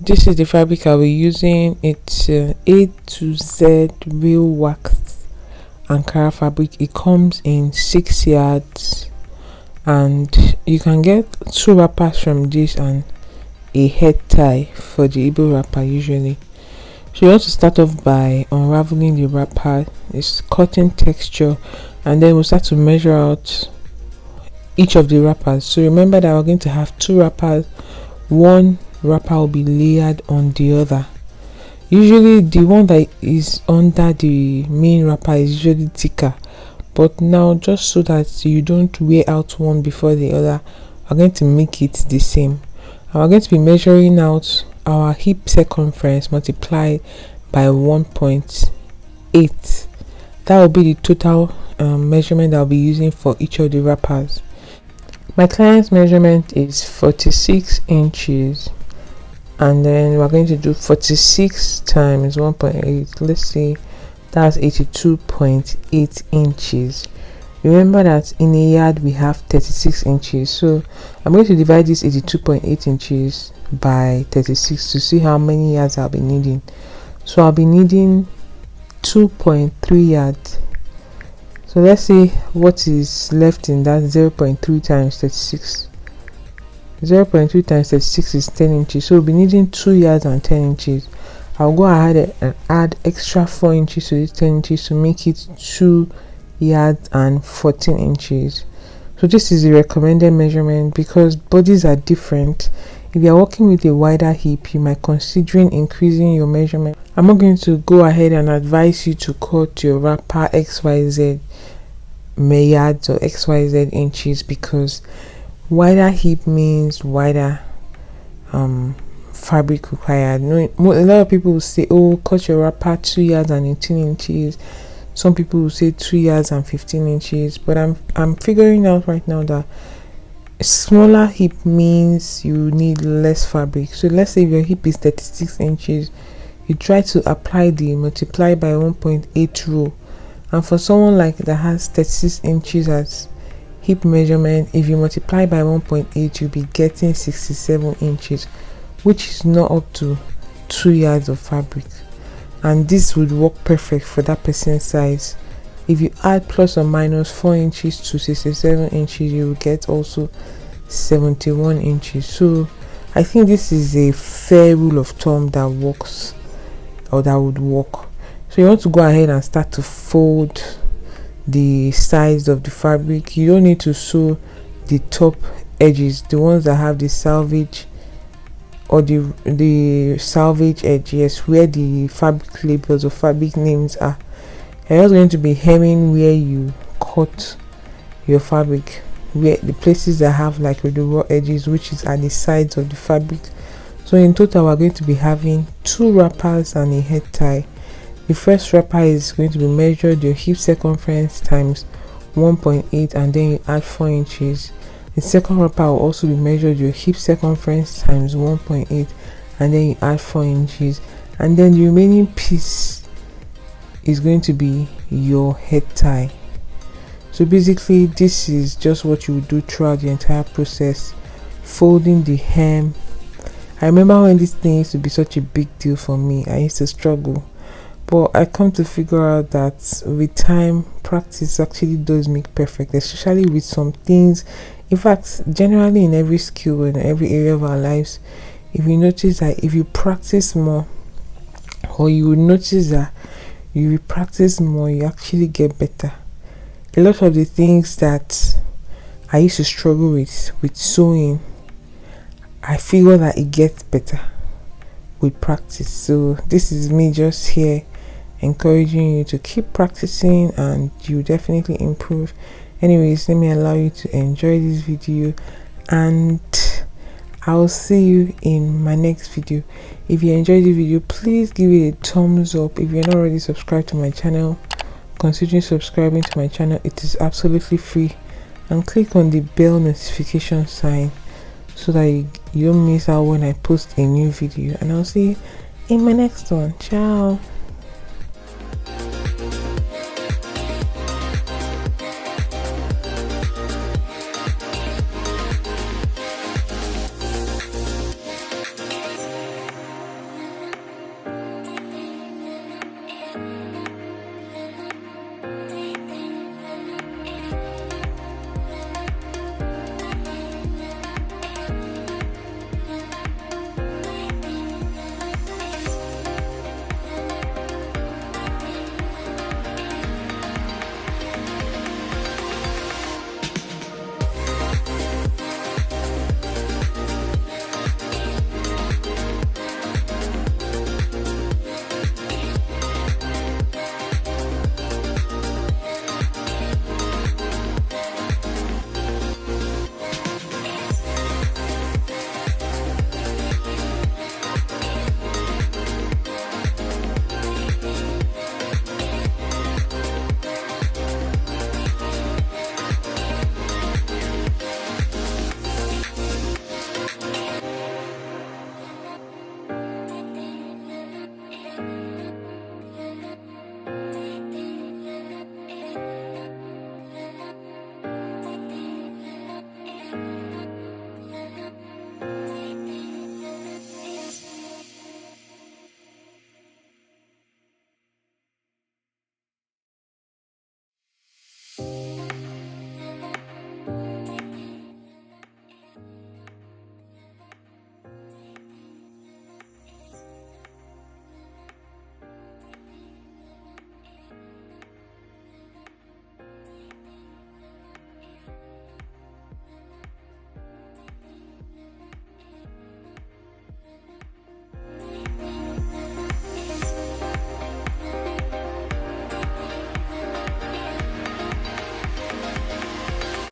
This is the fabric I'll be using. It's A to Z real wax Ankara fabric. It comes in 6 yards, and you can get 2 wrappers from this and a head tie for the Igbo wrapper usually. So you want to start off by unraveling the wrapper. It's cotton texture, and then we'll start to measure out each of the wrappers. So remember that we're going to have 2 wrappers. One wrapper will be layered on the other. Usually the one that is under the main wrapper is usually thicker, but now, just so that you don't wear out one before the other, we're going to make it the same, and we're going to be measuring out our hip circumference multiplied by 1.8. That will be the total measurement I'll be using for each of the wrappers. My client's measurement is 46 inches, and then we're going to do 46 times 1.8. Let's see, that's 82.8 inches. Remember that in a yard we have 36 inches, so I'm going to divide this 82.8 inches by 36 to see how many yards I'll be needing. So I'll be needing 2.3 yards. So let's see what is left in that. 0.3 times 36. 0.3 times 36 is 10 inches, so we'll be needing 2 yards and 10 inches. I'll go ahead and add extra 4 inches to this 10 inches to make it 2 yards and 14 inches. So this is the recommended measurement because bodies are different. If you are working with a wider hip, you might considering increasing your measurement. I'm not going to go ahead and advise you to cut your wrapper XYZ yards or XYZ inches, because wider hip means wider fabric required. A lot of people will say, oh, cut your wrapper 2 yards and 18 inches. Some people will say 2 yards and 15 inches, but I'm figuring out right now that a smaller hip means you need less fabric. So let's say if your hip is 36 inches, you try to apply the multiply by 1.8 rule, and for someone like that has 36 inches as hip measurement, if you multiply by 1.8, you'll be getting 67 inches, which is not up to 2 yards of fabric, and this would work perfect for that person's size. If you add plus or minus 4 inches to 67 inches, you will get also 71 inches. So I think this is a fair rule of thumb that works, or that would work. So you want to go ahead and start to fold the sides of the fabric. You don't need to sew the top edges, the ones that have the selvage or the selvage edges where the fabric labels or fabric names are. You're just going to be hemming where you cut your fabric, where the places that have like the raw edges, which is at the sides of the fabric. So in total we're going to be having 2 wrappers and a head tie. The first wrapper is going to be measured your hip circumference times 1.8, and then you add 4 inches. The second wrapper will also be measured your hip circumference times 1.8, and then you add 4 inches, and then the remaining piece is going to be your head tie. So basically this is just what you would do throughout the entire process, folding the hem. I remember when this thing used to be such a big deal for me. I used to struggle, but I come to figure out that with time, practice actually does make perfect, especially with some things. In fact, generally in every skill and every area of our lives, if you notice that if you practice more, or you will notice that you will practice more, you actually get better. A lot of the things that I used to struggle with sewing, I figure that it gets better with practice. So this is me just here encouraging you to keep practicing, and you definitely improve. Anyways, let me allow you to enjoy this video, and I'll see you in my next video. If you enjoyed the video, please give it a thumbs up. If you're not already subscribed to my channel, consider subscribing to my channel. It is absolutely free, and click on the bell notification sign so that you don't miss out when I post a new video. And I'll see you in my next one. Ciao.